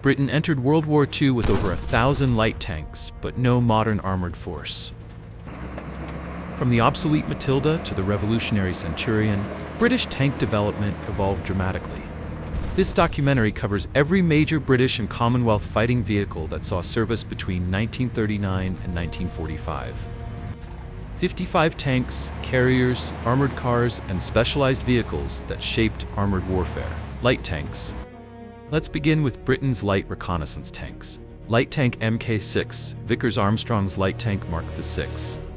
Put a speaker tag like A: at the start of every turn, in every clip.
A: Britain entered World War II with over 1,000 light tanks, but no modern armored force. From the obsolete Matilda to the revolutionary Centurion, British tank development evolved dramatically. This documentary covers every major British and Commonwealth fighting vehicle that saw service between 1939 and 1945. 55 tanks, carriers, armored cars, and specialized vehicles that shaped armored warfare. Light tanks. Let's begin with Britain's light reconnaissance tanks. Light tank Mk6, Vickers Armstrong's light tank Mark VI.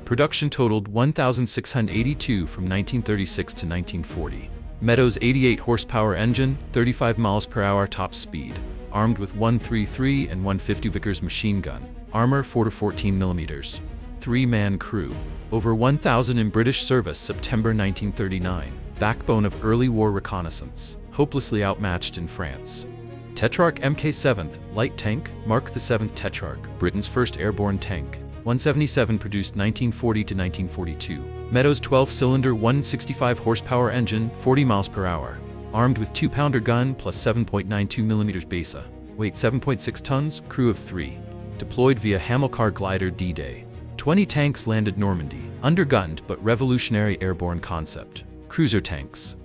A: Production totaled 1,682 from 1936 to 1940. Meadows 88 horsepower engine, 35 miles per hour top speed. Armed with 133 and 150 Vickers machine gun. Armor 4 to 14 millimeters. 3-man crew. Over 1,000 in British service September 1939. Backbone of early war reconnaissance. Hopelessly outmatched in France. Tetrarch Mk7, light tank, Mark VII Tetrarch, Britain's first airborne tank. 177 produced 1940 to 1942. Meadows 12-cylinder 165 horsepower engine, 40 miles per hour. Armed with 2-pounder gun plus 7.92 millimeters besa. Weight 7.6 tons, crew of 3. Deployed via Hamilcar glider D-Day. 20 tanks landed Normandy. Undergunned but revolutionary airborne concept. Cruiser tanks.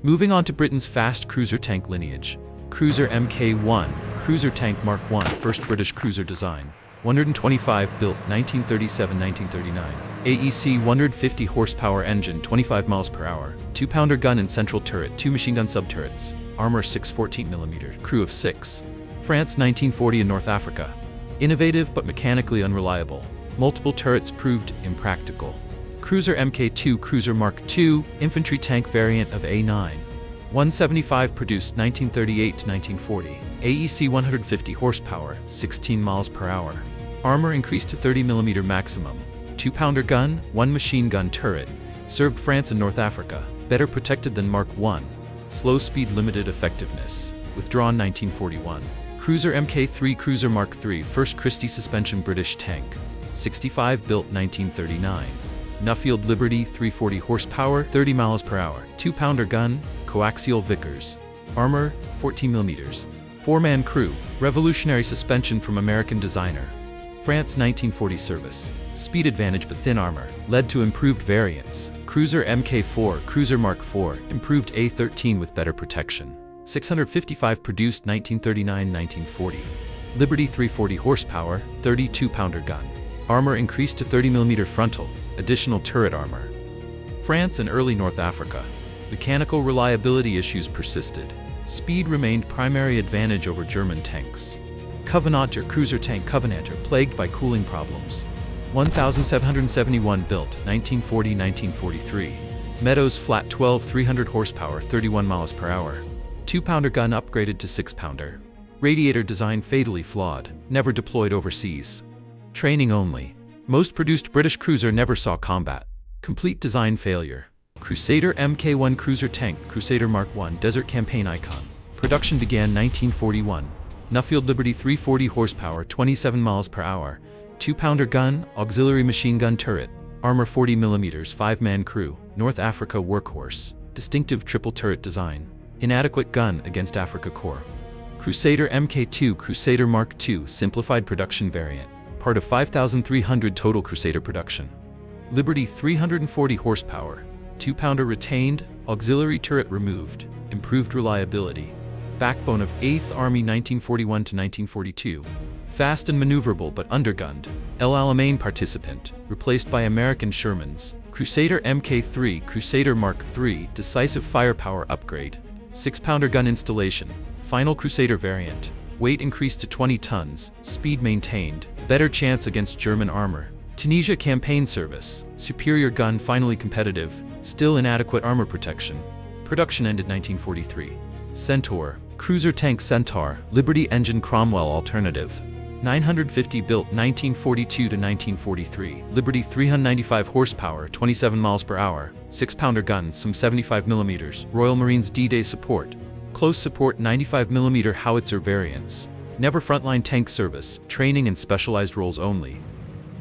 A: Moving on to Britain's fast cruiser tank lineage. Cruiser Mk1, cruiser tank Mark I, first British cruiser design. 125 built 1937-1939. AEC 150 horsepower engine, 25 miles per hour. 2-pounder gun and central turret, 2 machine gun subturrets. Armor 614 mm, crew of 6. France 1940 in North Africa. Innovative but mechanically unreliable. Multiple turrets proved impractical. Cruiser Mk2, cruiser Mark II, infantry tank variant of A9. 175 produced 1938 to 1940. AEC 150 horsepower, 16 miles per hour. Armor increased to 30 mm maximum. 2-pounder gun, 1 machine gun turret. Served France and North Africa. Better protected than Mark I. Slow speed, limited effectiveness. Withdrawn 1941. Cruiser Mk3, cruiser Mark III, first Christie suspension British tank. 65 built 1939. Nuffield Liberty 340 horsepower, 30 miles per hour. 2-pounder gun, coaxial Vickers. Armor 14 millimeters. 4-man crew, revolutionary suspension from American designer. France 1940 service. Speed advantage but thin armor, led to improved variants. Cruiser Mk4, cruiser Mark IV, improved A13 with better protection. 655 produced 1939-1940. Liberty 340 horsepower, 32-pounder gun. Armor increased to 30 mm frontal, additional turret armor. France and early North Africa. Mechanical reliability issues persisted. Speed remained primary advantage over German tanks. Covenanter, cruiser tank Covenanter, plagued by cooling problems. 1,771 built, 1940-1943. Meadows flat 12 300 horsepower, 31 miles per hour. 2-pounder gun upgraded to 6-pounder. Radiator design fatally flawed, never deployed overseas. Training only. Most produced British cruiser never saw combat. Complete design failure. Crusader Mk1 cruiser tank, Crusader Mark I, desert campaign icon. Production began 1941. Nuffield Liberty 340 horsepower, 27 miles per hour. 2-pounder gun, auxiliary machine gun turret. Armor 40 millimeters, 5-man crew. North Africa workhorse. Distinctive triple turret design. Inadequate gun against Africa Corps. Crusader Mk2, Crusader Mark II, simplified production variant. Part of 5,300 total Crusader production. Liberty 340 horsepower. 2-pounder retained, auxiliary turret removed, improved reliability. Backbone of 8th Army 1941 to 1942. Fast and maneuverable but undergunned. El Alamein participant, replaced by American Shermans. Crusader Mk3, Crusader Mark III, decisive firepower upgrade. 6-pounder gun installation. Final Crusader variant. Weight increased to 20 tons, speed maintained, better chance against German armor. Tunisia campaign service, superior gun finally competitive, still inadequate armor protection. Production ended 1943. Centaur, cruiser tank Centaur, Liberty engine Cromwell alternative. 950 built 1942 to 1943. Liberty 395 horsepower, 27 miles per hour. 6-pounder gun, some 75 millimeters. Royal Marines D-Day support. Close support 95 millimeter howitzer variants. Never frontline tank service, training and specialized roles only.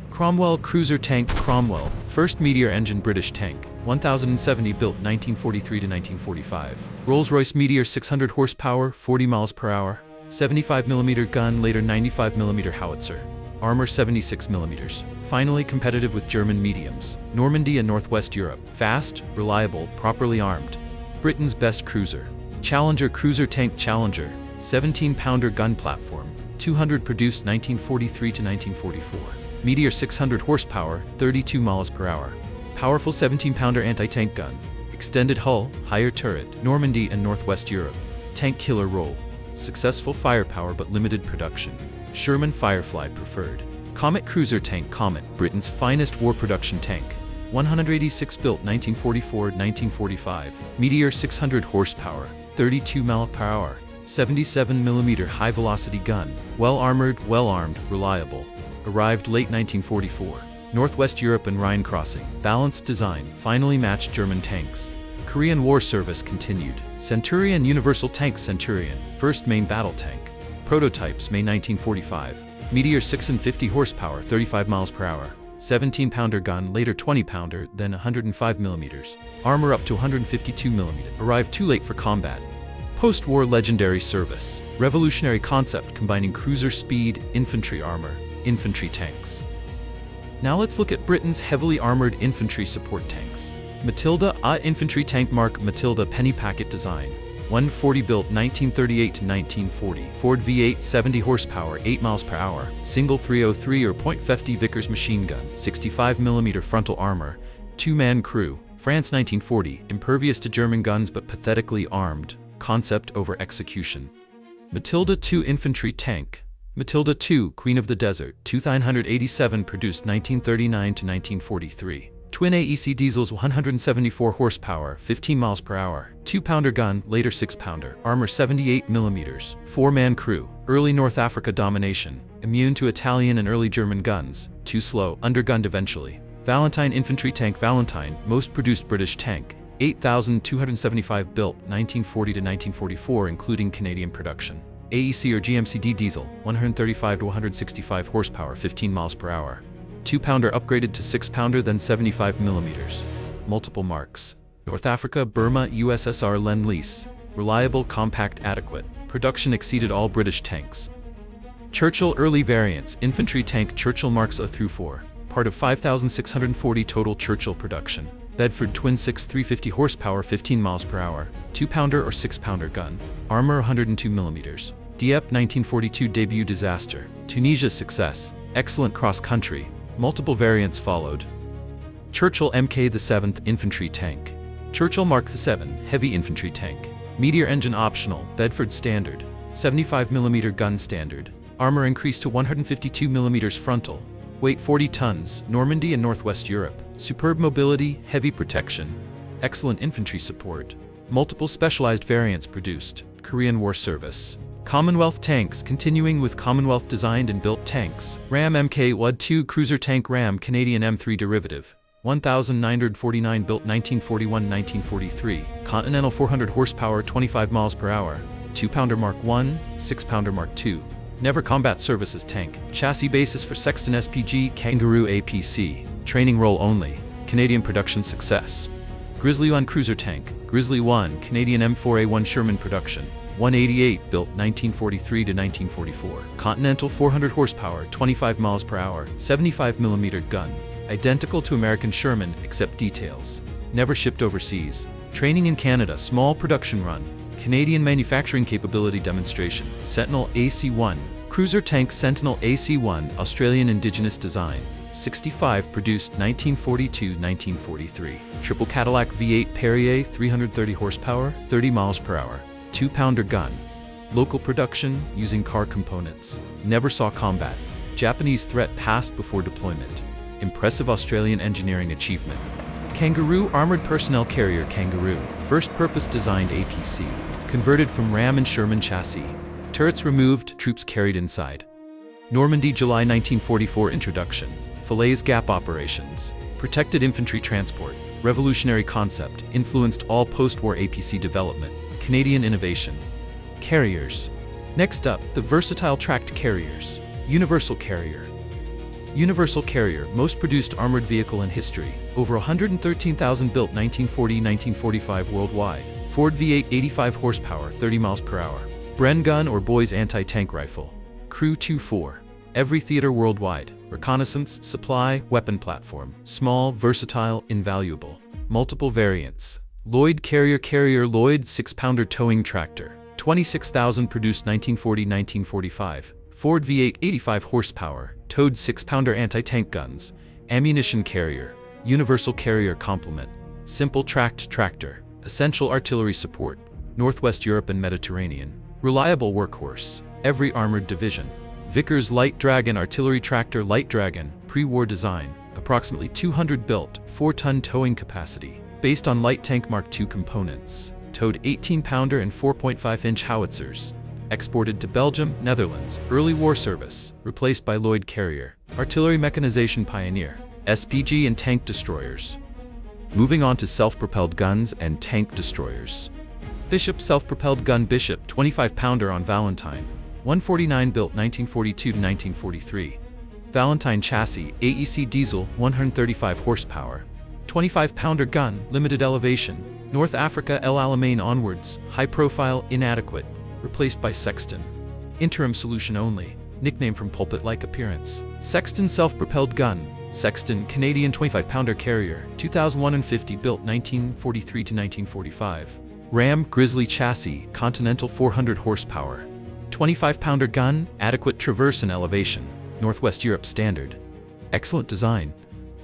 A: Cromwell cruiser tank Cromwell, first Meteor engine British tank, 1070 built 1943 to 1945. Rolls-Royce Meteor 600 horsepower, 40 miles per hour. 75mm gun, later 95mm howitzer. Armor 76mm. Finally competitive with German mediums. Normandy and Northwest Europe. Fast, reliable, properly armed. Britain's best cruiser. Challenger cruiser tank. Challenger. 17-pounder gun platform. 200 produced 1943 to 1944. Meteor 600 horsepower, 32 miles per hour. Powerful 17-pounder anti-tank gun. Extended hull, higher turret. Normandy and Northwest Europe. Tank killer role. Successful firepower but limited production. Sherman Firefly preferred. Comet cruiser tank. Comet, Britain's finest war production tank. 186 built 1944-1945. Meteor 600 horsepower, 32 miles per hour. 77mm high-velocity gun. Well-armored, well-armed, reliable. Arrived late 1944. Northwest Europe and Rhine crossing. Balanced design, finally matched German tanks. Korean War service continued. Centurion universal tank. Centurion, first main battle tank. Prototypes May 1945. Meteor 650 horsepower, 35 miles per hour. 17-pounder gun, later 20-pounder, then 105mm. Armor up to 152mm. Arrived too late for combat. Post-war legendary service. Revolutionary concept combining cruiser speed, infantry armor, infantry tanks. Now let's look at Britain's heavily armored infantry support tanks. Matilda, a infantry tank. Mark Matilda, penny packet design. 140 built 1938 to 1940. Ford V8, 70 horsepower, 8 miles per hour. Single 303 or .50 Vickers machine gun. 65mm frontal armor. Two-man crew. France 1940. Impervious to German guns but pathetically armed. Concept over execution. Matilda II infantry tank. Matilda II, Queen of the Desert. 987 produced 1939 to 1943. Twin AEC diesels, 174 horsepower, 15 miles per hour. 2-pounder gun, later 6-pounder. Armor 78mm. 4-man crew. Early North Africa domination. Immune to Italian and early German guns. Too slow, undergunned eventually. Valentine infantry tank. Valentine, most produced British tank. 8,275 built 1940 to 1944, including Canadian production. AEC or GMCD diesel, 135 to 165 horsepower, 15 miles per hour. 2-pounder upgraded to 6-pounder, then 75mm. Multiple marks. North Africa, Burma, USSR. Lend-Lease. Reliable, compact, adequate. Production exceeded all British tanks. Churchill early variants. Infantry tank. Churchill Marks A through 4. Part of 5,640 total Churchill production. Bedford twin 6 350 horsepower, 15 miles per hour. 2-pounder or 6-pounder gun. Armor 102mm. Dieppe 1942 debut disaster. Tunisia success. Excellent cross-country. Multiple variants followed. Churchill Mk the 7th infantry tank. Churchill Mark the 7 heavy infantry tank. Meteor engine optional. Bedford standard. 75mm gun standard. Armor increased to 152mm frontal. Weight 40 tons. Normandy and Northwest Europe. Superb mobility, heavy protection. Excellent infantry support. Multiple specialized variants produced. Korean War service. Commonwealth tanks. Continuing with Commonwealth designed and built tanks. Ram Mk-WW2 cruiser tank. Ram Canadian M3 derivative. 1,949 built 1941-1943. Continental 400 horsepower, 25 miles per hour. 2-pounder Mark I, 6-pounder Mark II. Never combat services tank. Chassis basis for Sexton SPG, Kangaroo APC. Training role only. Canadian production success. Grizzly I cruiser tank. Grizzly I, Canadian M4A1 Sherman production. 188 built 1943 to 1944. Continental 400 horsepower, 25 miles per hour, 75mm gun. Identical to American Sherman except details. Never shipped overseas. Training in Canada, small production run. Canadian manufacturing capability demonstration. Sentinel AC-1. Cruiser tank. Sentinel AC-1, Australian indigenous design. 65 produced 1942-1943. Triple Cadillac V8 Perrier, 330 horsepower, 30 miles per hour. 2-pounder gun. Local production using car components. Never saw combat. Japanese threat passed before deployment. Impressive Australian engineering achievement. Kangaroo armored personnel carrier. Kangaroo, first purpose designed APC. Converted from Ram and Sherman chassis. Turrets removed, troops carried inside. Normandy, July 1944 introduction. Falaise Gap operations. Protected infantry transport. Revolutionary concept, influenced all post-war APC development. Canadian innovation. Carriers. Next up, the versatile tracked carriers. Universal carrier. Universal carrier, most produced armored vehicle in history. Over 113,000 built 1940-1945 worldwide. Ford V8 85 horsepower, 30 miles per hour. Bren gun or Boys anti-tank rifle. Crew 2-4. Every theater worldwide. Reconnaissance, supply, weapon platform. Small, versatile, invaluable. Multiple variants. Lloyd Carrier Lloyd 6-pounder towing tractor. 26,000 produced 1940-1945. Ford V8 85 horsepower. Towed 6-pounder anti-tank guns. Ammunition carrier. Universal carrier complement. Simple tracked tractor. Essential artillery support. Northwest Europe and Mediterranean. Reliable workhorse. Every armored division. Vickers Light Dragon artillery tractor. Light Dragon, pre-war design, approximately 200 built, 4-ton towing capacity, based on light tank Mark II components, towed 18-pounder and 4.5-inch howitzers, exported to Belgium, Netherlands, early war service, replaced by Lloyd Carrier, artillery mechanization pioneer, SPG and tank destroyers. Moving on to self-propelled guns and tank destroyers. Bishop self-propelled gun. Bishop 25-pounder on Valentine. 149 built 1942 to 1943. Valentine chassis, AEC diesel, 135 horsepower. 25-pounder gun, limited elevation. North Africa El Alamein onwards, high profile, inadequate. Replaced by Sexton. Interim solution only, nickname from pulpit-like appearance. Sexton self-propelled gun. Sexton Canadian 25-pounder carrier, 2050 built 1943 to 1945. Ram Grizzly chassis, Continental 400 horsepower. 25-pounder gun, adequate traverse and elevation, Northwest Europe standard. Excellent design.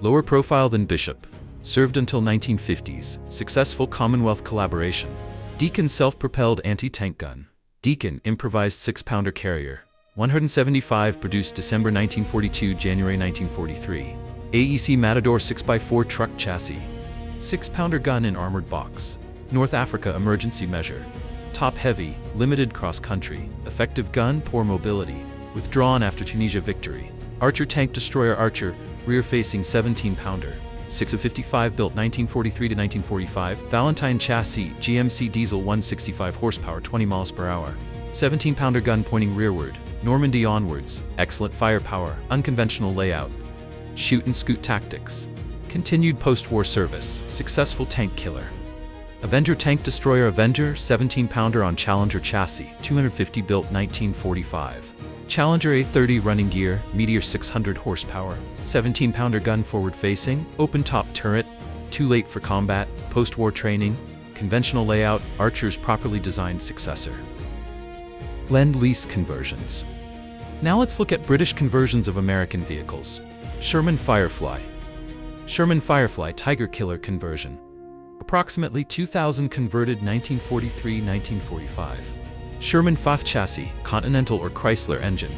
A: Lower profile than Bishop. Served until 1950s, successful Commonwealth collaboration. Deacon self-propelled anti-tank gun. Deacon improvised 6-pounder carrier. 175 produced December 1942, January 1943. AEC Matador 6x4 truck chassis. 6-pounder gun in armored box. North Africa emergency measure. Top heavy, limited cross-country, effective gun, poor mobility, withdrawn after Tunisia victory. Archer tank destroyer. Archer, rear-facing 17-pounder, 6 of 55 built 1943 to 1945. Valentine chassis, GMC diesel 165 horsepower 20 miles per hour. 17-pounder gun pointing rearward, Normandy onwards, excellent firepower, unconventional layout. Shoot and scoot tactics. Continued post-war service, successful tank killer. Avenger tank destroyer. Avenger 17-pounder on Challenger chassis, 250 built 1945. Challenger A30 running gear, Meteor 600 horsepower, 17-pounder gun forward-facing, open-top turret, too late for combat, post-war training, conventional layout, Archer's properly designed successor. Lend-Lease conversions. Now let's look at British conversions of American vehicles. Sherman Firefly. Sherman Firefly Tiger Killer conversion. Approximately 2,000 converted 1943-1945. Sherman FAF chassis, Continental or Chrysler engine.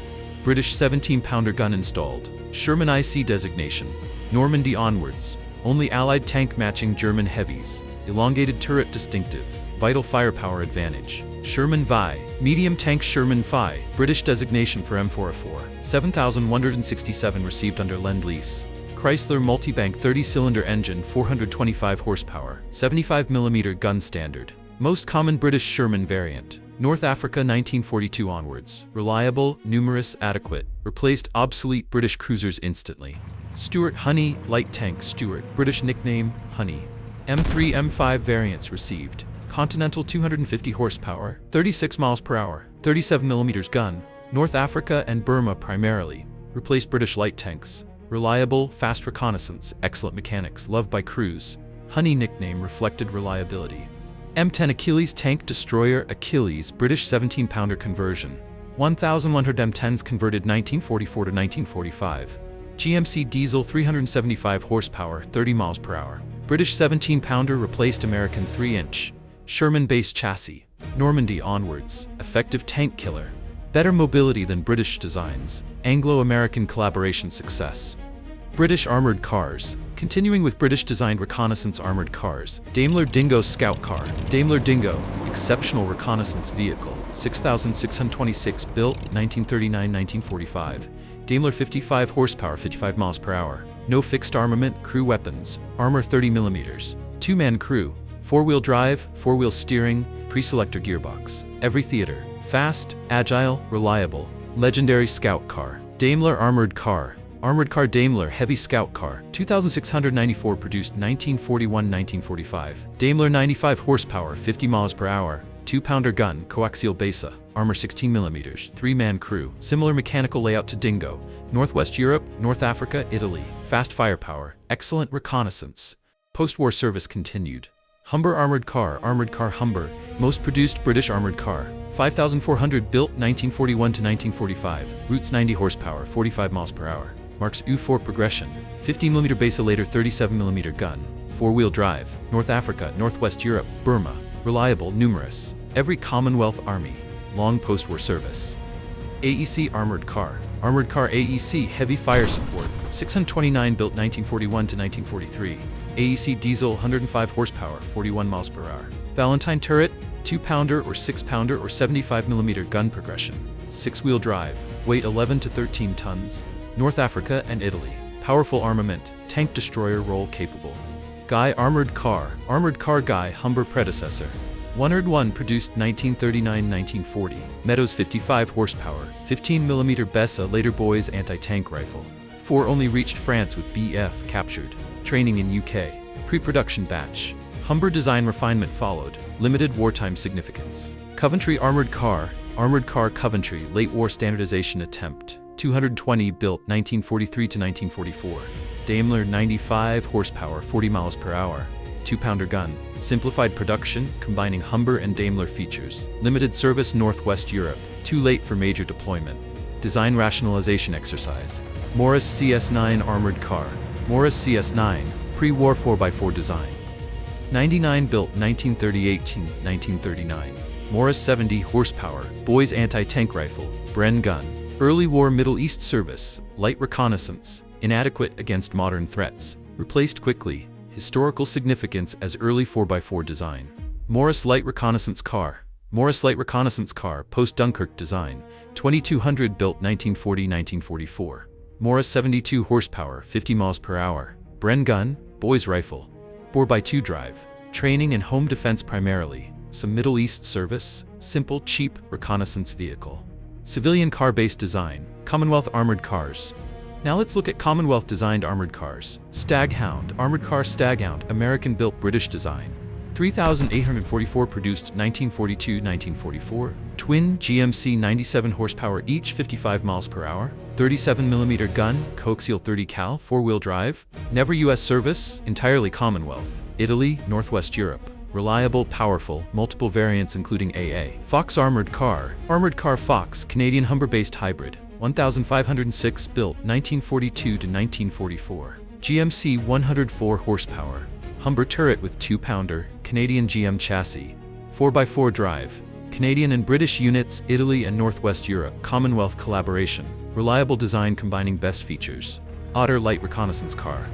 A: British 17-pounder gun installed. Sherman IC designation. Normandy onwards. Only Allied tank matching German heavies. Elongated turret distinctive. Vital firepower advantage. Sherman VI. Medium tank Sherman FI. British designation for M4A4. 7,167 received under Lend-Lease. Chrysler multibank 30-cylinder engine, 425 horsepower, 75mm gun standard. Most common British Sherman variant. North Africa 1942 onwards. Reliable, numerous, adequate. Replaced obsolete British cruisers instantly. Stuart Honey, light tank Stuart, British nickname, Honey. M3 M5 variants received. Continental 250 horsepower, 36 miles per hour, 37mm gun. North Africa and Burma primarily. Replaced British light tanks. Reliable, fast reconnaissance, excellent mechanics, loved by crews. Honey nickname reflected reliability. M10 Achilles tank destroyer. Achilles, British 17-pounder conversion. 1,100 M10s converted 1944 to 1945. GMC diesel 375 horsepower, 30 miles per hour. British 17-pounder replaced American 3-inch. Sherman base chassis. Normandy onwards, effective tank killer. Better mobility than British designs. Anglo-American collaboration success. British armored cars. Continuing with British-designed reconnaissance armored cars. Daimler Dingo scout car. Daimler Dingo, exceptional reconnaissance vehicle. 6,626 built, 1939-1945. Daimler 55 horsepower, 55 miles per hour. No fixed armament, crew weapons. Armor 30mm. Two-man crew. Four-wheel drive, four-wheel steering, pre-selector gearbox. Every theater. Fast, agile, reliable. Legendary scout car. Daimler armored car. Armored car Daimler heavy scout car. 2,694 produced 1941-1945. Daimler 95 horsepower, 50 miles per hour. 2-pounder gun, coaxial besa. armor 16mm, 3-man crew, similar mechanical layout to Dingo, Northwest Europe, North Africa, Italy, fast firepower, excellent reconnaissance. Post-war service continued. Humber armored car Humber, most produced British armored car, 5,400 built 1941 to 1945, Roots 90 horsepower, 45 miles per hour. Marks U4 progression, 15mm base later 37mm gun, 4-wheel drive, North Africa, Northwest Europe, Burma, reliable, numerous, every Commonwealth Army, long post-war service. AEC armored car AEC heavy fire support, 629 built 1941 to 1943, AEC diesel 105 horsepower, 41 miles per hour. Valentine turret, 2-pounder or 6-pounder or 75mm gun progression, 6-wheel drive, weight 11 to 13 tons, North Africa and Italy, powerful armament, tank destroyer role capable. Guy armored car Guy Humber predecessor, 101 produced 1939-1940, Meadows 55 horsepower, 15mm Bessa later Boys anti-tank rifle. 4 only reached France with BF captured. Training in UK. Pre-production batch. Humber design refinement followed. Limited wartime significance. Coventry armored car Coventry late war standardization attempt. 220 built 1943 to 1944. Daimler 95 horsepower, 40 miles per hour. 2-pounder gun. Simplified production, combining Humber and Daimler features. Limited service Northwest Europe. Too late for major deployment. Design rationalization exercise. Morris CS9 armored car. Morris CS9, pre-war 4x4 design. 99 built 1938-1939. Morris 70 horsepower, Boys anti-tank rifle, Bren gun. Early war Middle East service, light reconnaissance, inadequate against modern threats. Replaced quickly. Historical significance as early 4x4 design. Morris light reconnaissance car post-Dunkirk design, 2200 built 1940-1944. Morris 72 horsepower, 50 miles per hour. Bren gun, Boys rifle. 4x2 drive. Training and home defense primarily. Some Middle East service. Simple, cheap reconnaissance vehicle. Civilian car-based design. Commonwealth armored cars. Now let's look at Commonwealth-designed armored cars. Staghound, armored car Staghound, American-built British design. 3,844 produced 1942-1944. Twin GMC 97 horsepower each, 55 miles per hour. 37mm gun, coaxial 30 cal, 4-wheel drive. Never US service, entirely Commonwealth. Italy, Northwest Europe. Reliable, powerful, multiple variants including AA. Fox armored car Fox, Canadian Humber-based hybrid. 1,506 built 1942 to 1944. GMC 104 horsepower. Humber turret with 2-pounder, Canadian GM chassis. 4x4 drive. Canadian and British units, Italy and Northwest Europe. Commonwealth collaboration. Reliable design combining best features. Otter light reconnaissance car.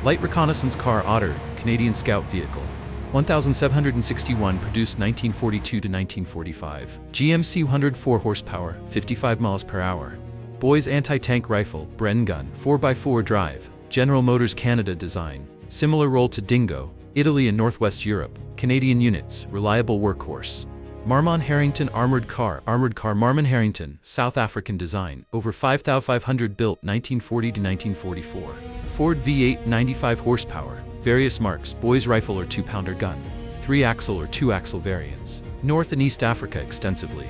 A: Light reconnaissance car Otter, Canadian scout vehicle. 1,761 produced 1942 to 1945. GMC 104 horsepower, 55 miles per hour. Boys anti-tank rifle, Bren gun, 4x4 drive. General Motors Canada design. Similar role to Dingo, Italy and Northwest Europe. Canadian units, reliable workhorse. Marmon Harrington armored car Marmon Harrington, South African design. Over 5,500 built 1940 to 1944. Ford V8 95 horsepower. Various marks, Boys rifle or 2-pounder gun. 3-axle or 2-axle variants. North and East Africa extensively.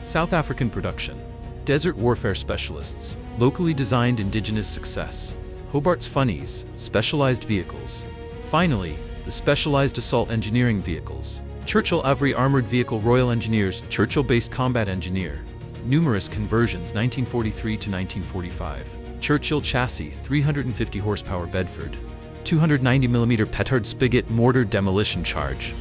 A: South African production. Desert warfare specialists. Locally designed indigenous success. Hobart's Funnies, specialized vehicles. Finally, the specialized assault engineering vehicles. Churchill AVRE armored vehicle Royal Engineers, Churchill-based combat engineer. Numerous conversions 1943 to 1945. Churchill chassis, 350 horsepower Bedford. 290mm petard spigot mortar demolition charge.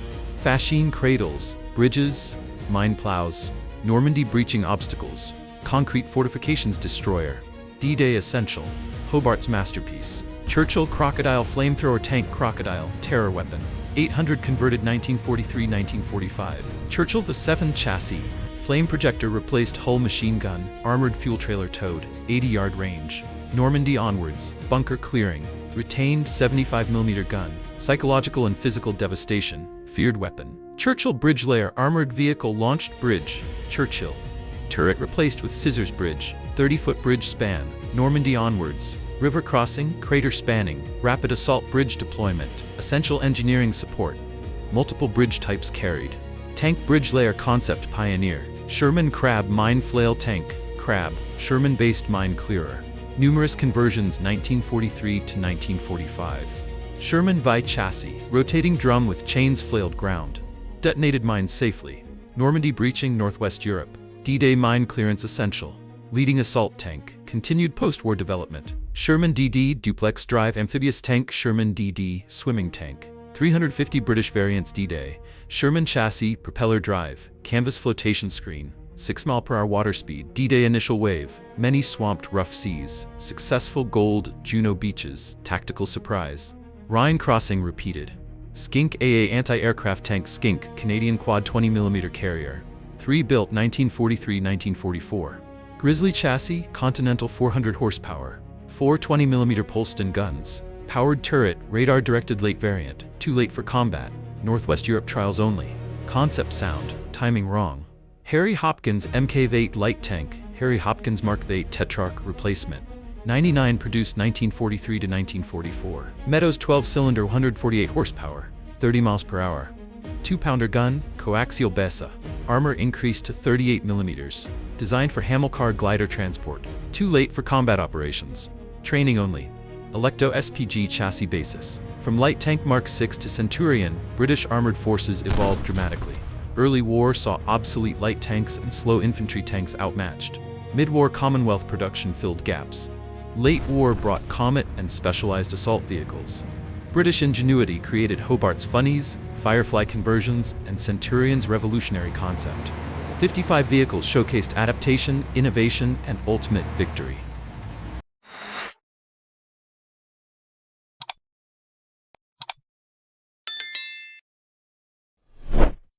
A: Fascine cradles, bridges, mine plows, Normandy breaching obstacles, concrete fortifications destroyer, D-Day essential, Hobart's masterpiece, Churchill crocodile flamethrower tank crocodile, terror weapon, 800 converted 1943-1945, Churchill the 7 chassis, flame projector replaced hull machine gun, armored fuel trailer towed, 80-yard range, Normandy onwards, bunker clearing, retained 75mm gun, psychological and physical devastation, feared weapon. Churchill bridge layer armored vehicle launched bridge, Churchill. Turret replaced with scissors bridge, 30-foot bridge span, Normandy onwards, river crossing, crater spanning, rapid assault bridge deployment, essential engineering support. Multiple bridge types carried. Tank bridge layer concept pioneer, Sherman Crab Mine Flail Tank, Crab, Sherman-based mine clearer. Numerous conversions 1943 to 1945. Sherman VI chassis, rotating drum with chains flailed ground. Detonated mines safely. Normandy breaching Northwest Europe. D-Day mine clearance essential. Leading assault tank, continued post-war development. Sherman DD duplex drive amphibious tank. Sherman DD swimming tank. 350 British variants D-Day. Sherman chassis, propeller drive, canvas flotation screen. 6 mph water speed. D-Day initial wave. Many swamped rough seas. Successful gold, Juno beaches. Tactical surprise. Rhine crossing repeated. Skink AA anti-aircraft tank. Skink Canadian quad 20mm carrier. 3 built 1943-1944. Grizzly chassis, Continental 400 horsepower. 4 20mm Polston guns. Powered turret, radar-directed late variant. Too late for combat. Northwest Europe trials only. Concept sound. Timing wrong. Harry Hopkins Mk8 light tank. Harry Hopkins Mark VIII Tetrarch replacement. 99 produced 1943 to 1944. Meadows 12-cylinder 148 horsepower. 30 mph. 2-pounder gun, coaxial Besa. Armor increased to 38mm. Designed for Hamilcar glider transport. Too late for combat operations. Training only. Electo SPG chassis basis. From light tank Mark VI to Centurion, British armored forces evolved dramatically. Early war saw obsolete light tanks and slow infantry tanks outmatched. Mid-war Commonwealth production filled gaps. Late war brought Comet and specialized assault vehicles. British ingenuity created Hobart's Funnies, Firefly conversions, and Centurion's revolutionary concept. 55 vehicles showcased adaptation, innovation, and ultimate victory.